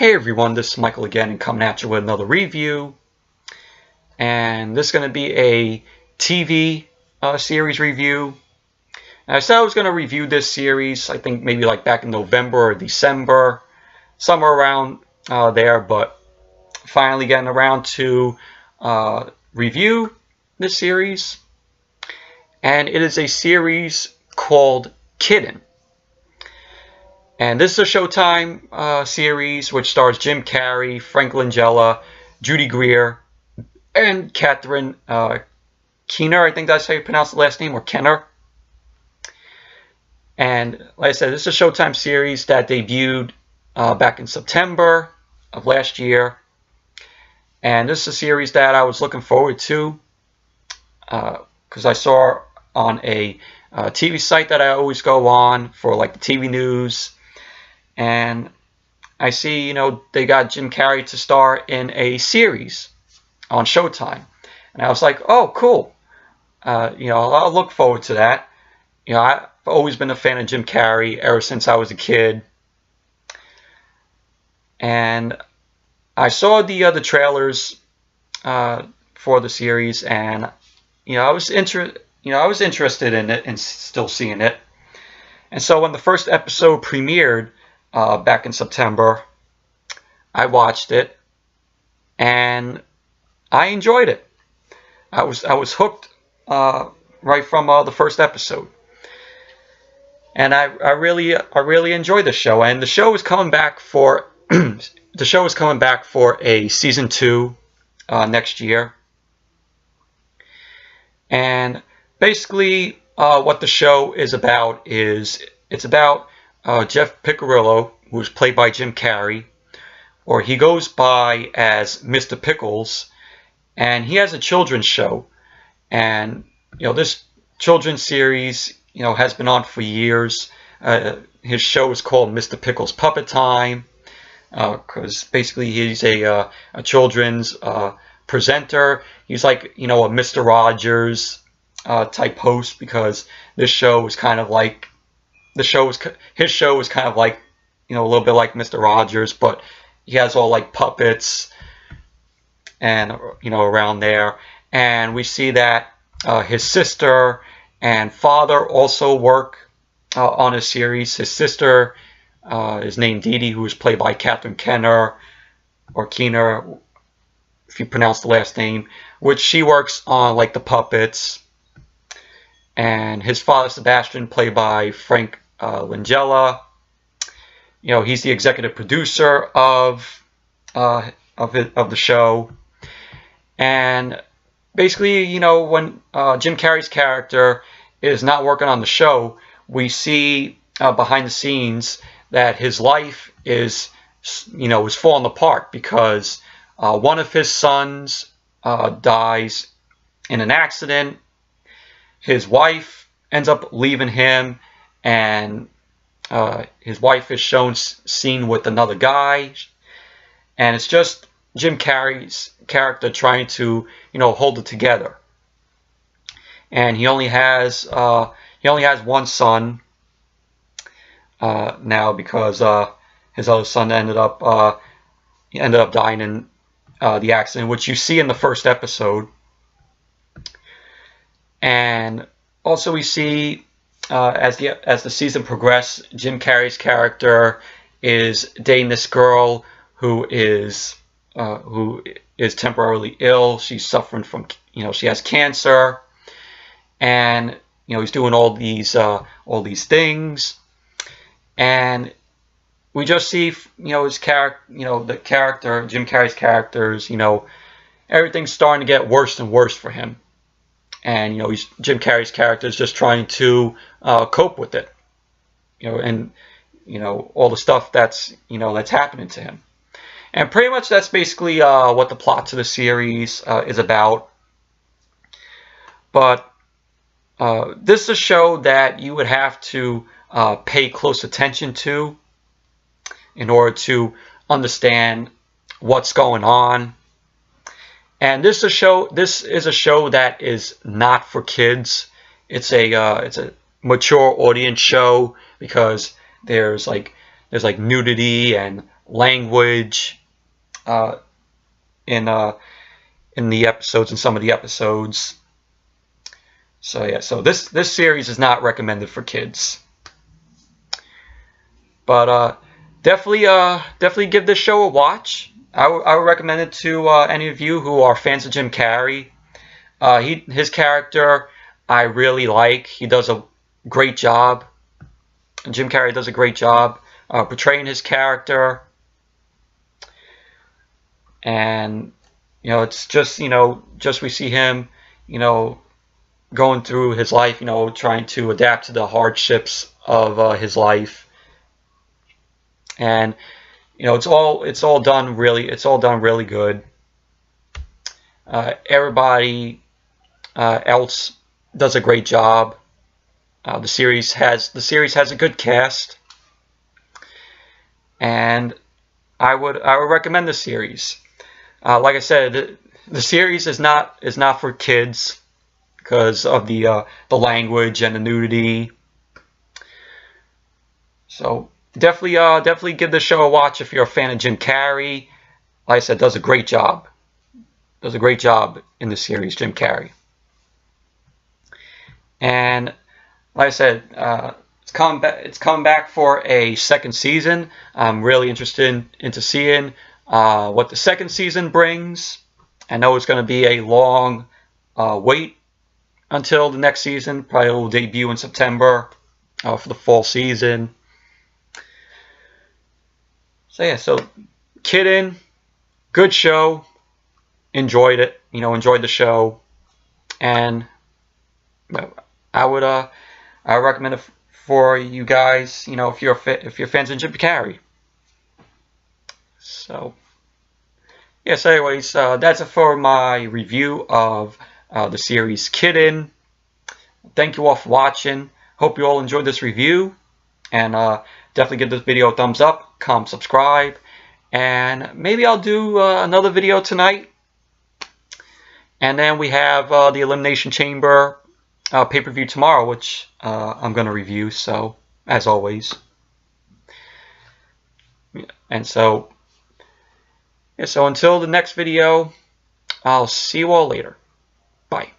Hey everyone, this is Michael again and coming at you with another review. And this is going to be a TV series review. And I said I was going to review this series, I think maybe like back in November or December, somewhere around there, but finally getting around to review this series. And it is a series called Kidden. And this is a Showtime series which stars Jim Carrey, Frank Langella, Judy Greer, and Catherine Keener. I think that's how you pronounce the last name, or Kenner. And like I said, this is a Showtime series that debuted back in September of last year. And this is a series that I was looking forward to because I saw on a TV site that I always go on for like the TV news. And I see, you know, they got Jim Carrey to star in a series on Showtime. And I was like, oh, cool. You know, I'll look forward to that. You know, I've always been a fan of Jim Carrey ever since I was a kid. And I saw the trailers for the series, and you know, I was interested in it and still seeing it. And so when the first episode premiered back in September, I watched it and I enjoyed it. I was hooked right from the first episode, and I really enjoyed the show. And the show is coming back for a season 2 next year. And basically, what the show is about is it's about Jeff Piccirillo, who's played by Jim Carrey, or he goes by as Mr. Pickles, and he has a children's show. And you know, this children's series, you know, has been on for years. His show is called Mr. Pickles Puppet Time, because basically he's a children's presenter. He's like, you know, a Mr. Rogers type host, because this show is kind of like his show is kind of like, you know, a little bit like Mr. Rogers, but he has all like puppets and, you know, around there. And we see that his sister and father also work on a series. His sister is named Dee Dee, who is played by Catherine Kenner, or Keener, if you pronounce the last name, which she works on like the puppets. And his father, Sebastian, played by Frank Langella, you know, he's the executive producer of the show. And basically, you know, when Jim Carrey's character is not working on the show, we see behind the scenes that his life is, you know, is falling apart, because one of his sons dies in an accident. His wife ends up leaving him, and his wife is shown seen with another guy. And it's just Jim Carrey's character trying to, you know, hold it together. And he only has one son now, because his other son ended up dying in the accident, which you see in the first episode. And also we see as the season progresses, Jim Carrey's character is dating this girl who is temporarily ill. She's suffering from, you know, she has cancer, and you know, he's doing all these things. And we just see, you know, his character, you know, the character, Jim Carrey's characters, you know, everything's starting to get worse and worse for him. And, you know, Jim Carrey's character is just trying to cope with it, you know, and, you know, all the stuff that's, you know, that's happening to him. And pretty much that's basically what the plot to the series is about. But this is a show that you would have to pay close attention to in order to understand what's going on. And this is a show that is not for kids. It's a mature audience show, because there's like nudity and language in the episodes, in some of the episodes. So yeah, so this series is not recommended for kids, but definitely give this show a watch. I would recommend it to any of you who are fans of Jim Carrey. His character I really like. He does a great job. Jim Carrey does a great job portraying his character. And it's just we see him going through his life, trying to adapt to the hardships of his life. And it's all done really good. Everybody else does a great job. The series has a good cast, and I would recommend the series. Like I said, the series is not for kids because of the language and the nudity. So definitely give the show a watch if you're a fan of Jim Carrey. Like I said, does a great job. Does a great job in the series, Jim Carrey. And like I said, it's coming back for a second season. I'm really interested into seeing what the second season brings. I know it's going to be a long wait until the next season. Probably will debut in September for the fall season. So yeah, so kidding, good show. Enjoyed it, enjoyed the show, and I would recommend it for you guys, if you're fans of Jim Carrey. So yes, anyways, that's it for my review of the series Kiddin'. Thank you all for watching. Hope you all enjoyed this review, and definitely give this video a thumbs up, comment, subscribe, and maybe I'll do another video tonight. And then we have the Elimination Chamber pay-per-view tomorrow, which I'm going to review, so, as always. And so, yeah, so until the next video, I'll see you all later. Bye.